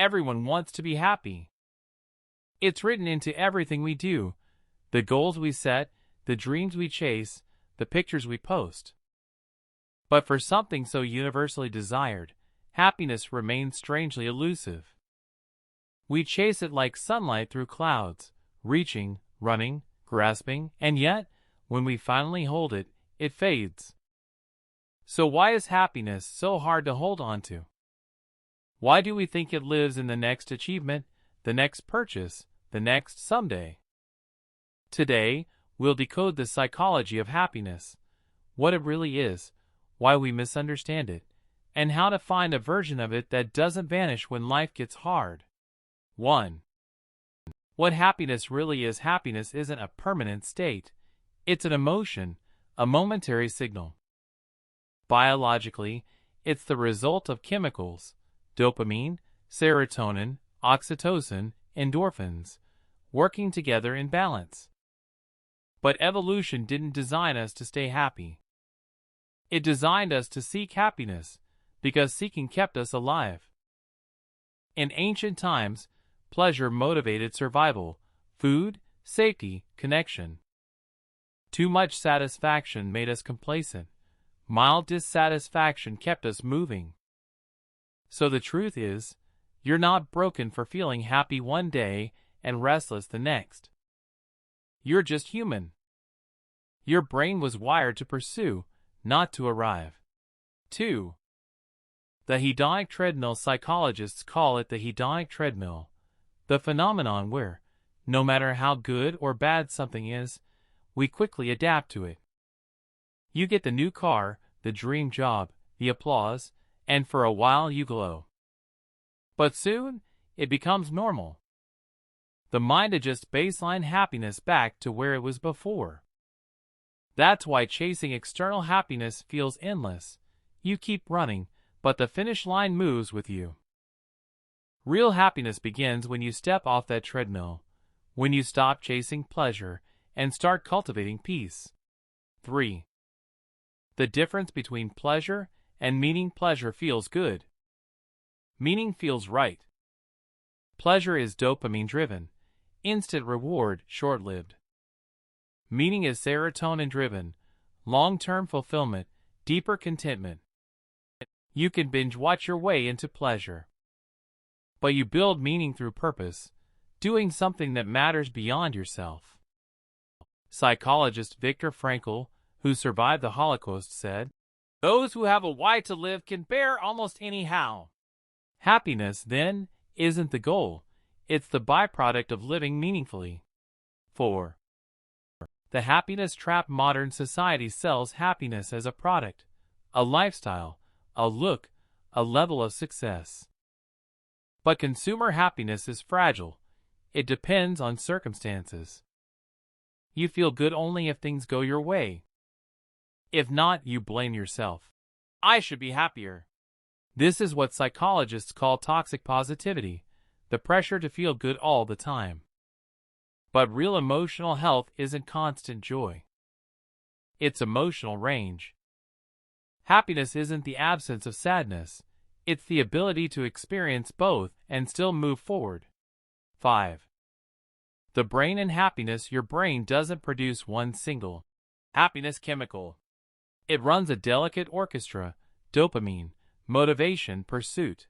Everyone wants to be happy. It's written into everything we do, the goals we set, the dreams we chase, the pictures we post. But for something so universally desired, happiness remains strangely elusive. We chase it like sunlight through clouds, reaching, running, grasping, and yet, when we finally hold it, it fades. So why is happiness so hard to hold on to? Why do we think it lives in the next achievement, the next purchase, the next someday? Today, we'll decode the psychology of happiness, what it really is, why we misunderstand it, and how to find a version of it that doesn't vanish when life gets hard. 1. What happiness really is. Happiness isn't a permanent state. It's an emotion, a momentary signal. Biologically, it's the result of chemicals, dopamine, serotonin, oxytocin, endorphins, working together in balance. But evolution didn't design us to stay happy. It designed us to seek happiness, because seeking kept us alive. In ancient times, pleasure motivated survival, food, safety, connection. Too much satisfaction made us complacent. Mild dissatisfaction kept us moving. So the truth is, you're not broken for feeling happy one day and restless the next. You're just human. Your brain was wired to pursue, not to arrive. 2. The hedonic treadmill. Psychologists call it the hedonic treadmill, the phenomenon where, no matter how good or bad something is, we quickly adapt to it. You get the new car, the dream job, the applause, and for a while you glow. But soon, it becomes normal. The mind adjusts baseline happiness back to where it was before. That's why chasing external happiness feels endless. You keep running, but the finish line moves with you. Real happiness begins when you step off that treadmill, when you stop chasing pleasure and start cultivating peace. 3. The difference between pleasure and meaning. Pleasure feels good. Meaning feels right. Pleasure is dopamine-driven, instant reward, short-lived. Meaning is serotonin-driven, long-term fulfillment, deeper contentment. You can binge-watch your way into pleasure. But you build meaning through purpose, doing something that matters beyond yourself. Psychologist Viktor Frankl, who survived the Holocaust, said, "Those who have a why to live can bear almost any how." Happiness, then, isn't the goal. It's the byproduct of living meaningfully. 4. The happiness trap. Modern society sells happiness as a product, a lifestyle, a look, a level of success. But consumer happiness is fragile. It depends on circumstances. You feel good only if things go your way. If not, you blame yourself. I should be happier. This is what psychologists call toxic positivity, the pressure to feel good all the time. But real emotional health isn't constant joy. It's emotional range. Happiness isn't the absence of sadness. It's the ability to experience both and still move forward. 5. The brain and happiness. Your brain doesn't produce one single happiness chemical. It runs a delicate orchestra: dopamine, motivation, pursuit;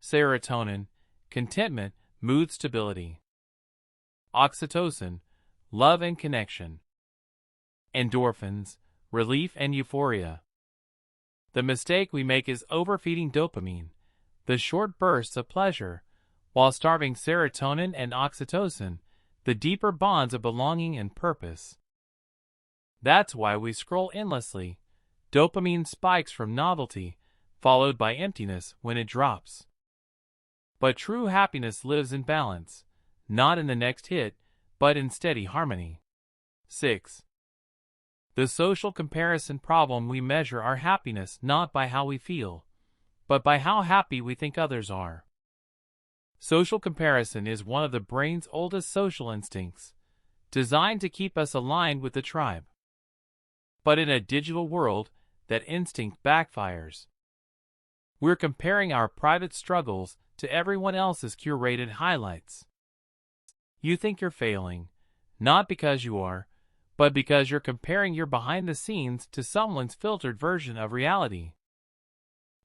serotonin, contentment, mood stability; oxytocin, love and connection; endorphins, relief and euphoria. The mistake we make is overfeeding dopamine, the short bursts of pleasure, while starving serotonin and oxytocin, the deeper bonds of belonging and purpose. That's why we scroll endlessly. Dopamine spikes from novelty, followed by emptiness when it drops. But true happiness lives in balance, not in the next hit, but in steady harmony. 6. The social comparison problem. We measure our happiness not by how we feel, but by how happy we think others are. Social comparison is one of the brain's oldest social instincts, designed to keep us aligned with the tribe. But in a digital world, that instinct backfires. We're comparing our private struggles to everyone else's curated highlights. You think you're failing, not because you are, but because you're comparing your behind the scenes to someone's filtered version of reality.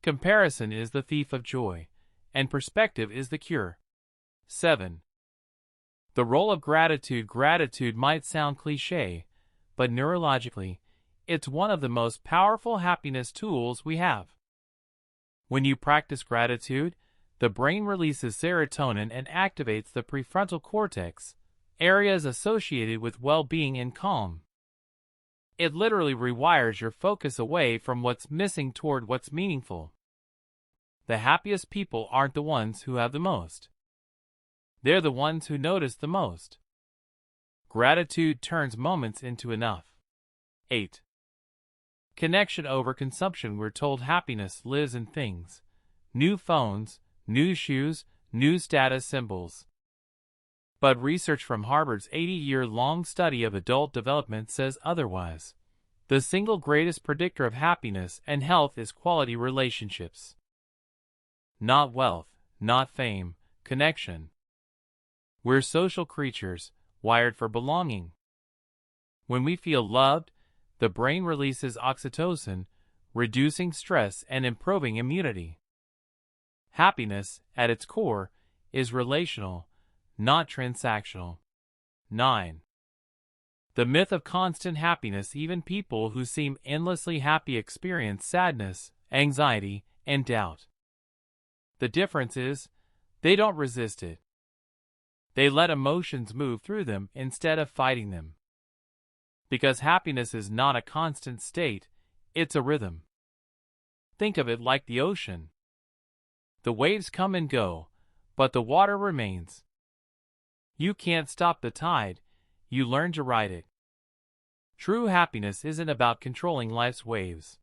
Comparison is the thief of joy, and perspective is the cure. 7. The role of gratitude. Gratitude might sound cliché, but neurologically, it's one of the most powerful happiness tools we have. When you practice gratitude, the brain releases serotonin and activates the prefrontal cortex, areas associated with well-being and calm. It literally rewires your focus away from what's missing toward what's meaningful. The happiest people aren't the ones who have the most. They're the ones who notice the most. Gratitude turns moments into enough. 8. Connection over consumption. We're told happiness lives in things. New phones, new shoes, new status symbols. But research from Harvard's 80-year-long study of adult development says otherwise. The single greatest predictor of happiness and health is quality relationships. Not wealth, not fame, connection. We're social creatures, wired for belonging. When we feel loved, the brain releases oxytocin, reducing stress and improving immunity. Happiness, at its core, is relational, not transactional. 9. The myth of constant happiness. Even people who seem endlessly happy experience sadness, anxiety, and doubt. The difference is, they don't resist it. They let emotions move through them instead of fighting them. Because happiness is not a constant state, it's a rhythm. Think of it like the ocean. The waves come and go, but the water remains. You can't stop the tide, you learn to ride it. True happiness isn't about controlling life's waves.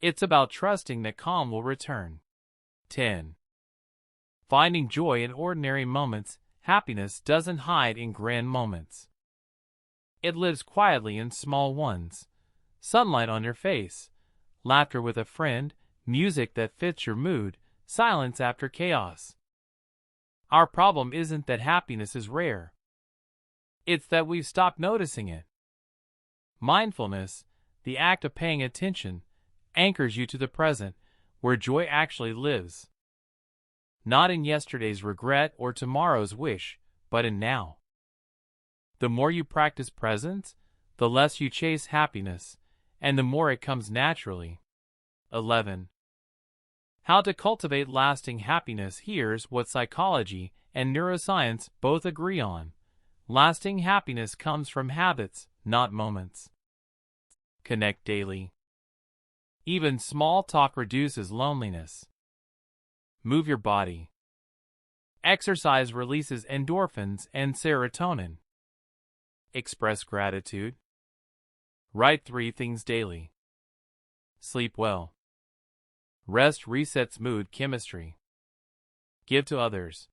It's about trusting that calm will return. 10. Finding joy in ordinary moments. Happiness doesn't hide in grand moments. It lives quietly in small ones. Sunlight on your face, laughter with a friend, music that fits your mood, silence after chaos. Our problem isn't that happiness is rare. It's that we've stopped noticing it. Mindfulness, the act of paying attention, anchors you to the present, where joy actually lives. Not in yesterday's regret or tomorrow's wish, but in now. The more you practice presence, the less you chase happiness, and the more it comes naturally. 11. How to cultivate lasting happiness. Here's what psychology and neuroscience both agree on. Lasting happiness comes from habits, not moments. Connect daily. Even small talk reduces loneliness. Move your body. Exercise releases endorphins and serotonin. Express gratitude. Write 3 things daily. Sleep well. Rest resets mood chemistry. Give to others.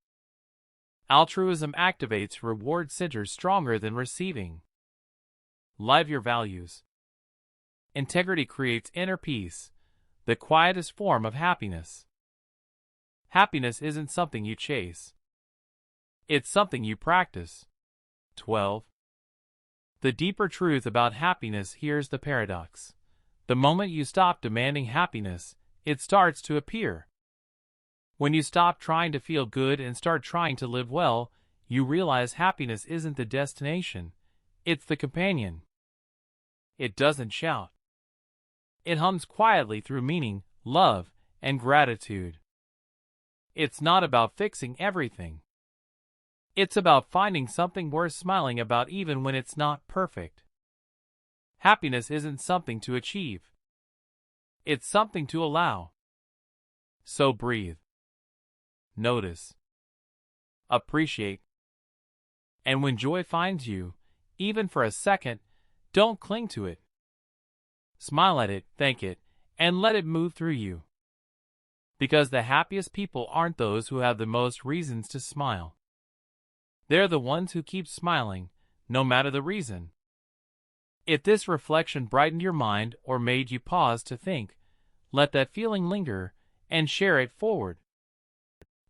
Altruism activates reward centers stronger than receiving. Live your values. Integrity creates inner peace, the quietest form of happiness. Happiness isn't something you chase. It's something you practice. 12. The deeper truth about happiness. Here's the paradox. The moment you stop demanding happiness, it starts to appear. When you stop trying to feel good and start trying to live well, you realize happiness isn't the destination, it's the companion. It doesn't shout. It hums quietly through meaning, love, and gratitude. It's not about fixing everything. It's about finding something worth smiling about even when it's not perfect. Happiness isn't something to achieve. It's something to allow. So breathe. Notice. Appreciate. And when joy finds you, even for a second, don't cling to it. Smile at it, thank it, and let it move through you. Because the happiest people aren't those who have the most reasons to smile. They're the ones who keep smiling, no matter the reason. If this reflection brightened your mind or made you pause to think, let that feeling linger and share it forward.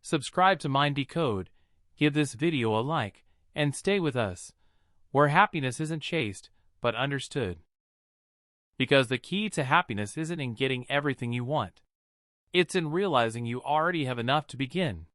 Subscribe to Mind Decode, give this video a like, and stay with us, where happiness isn't chased, but understood. Because the key to happiness isn't in getting everything you want. It's in realizing you already have enough to begin.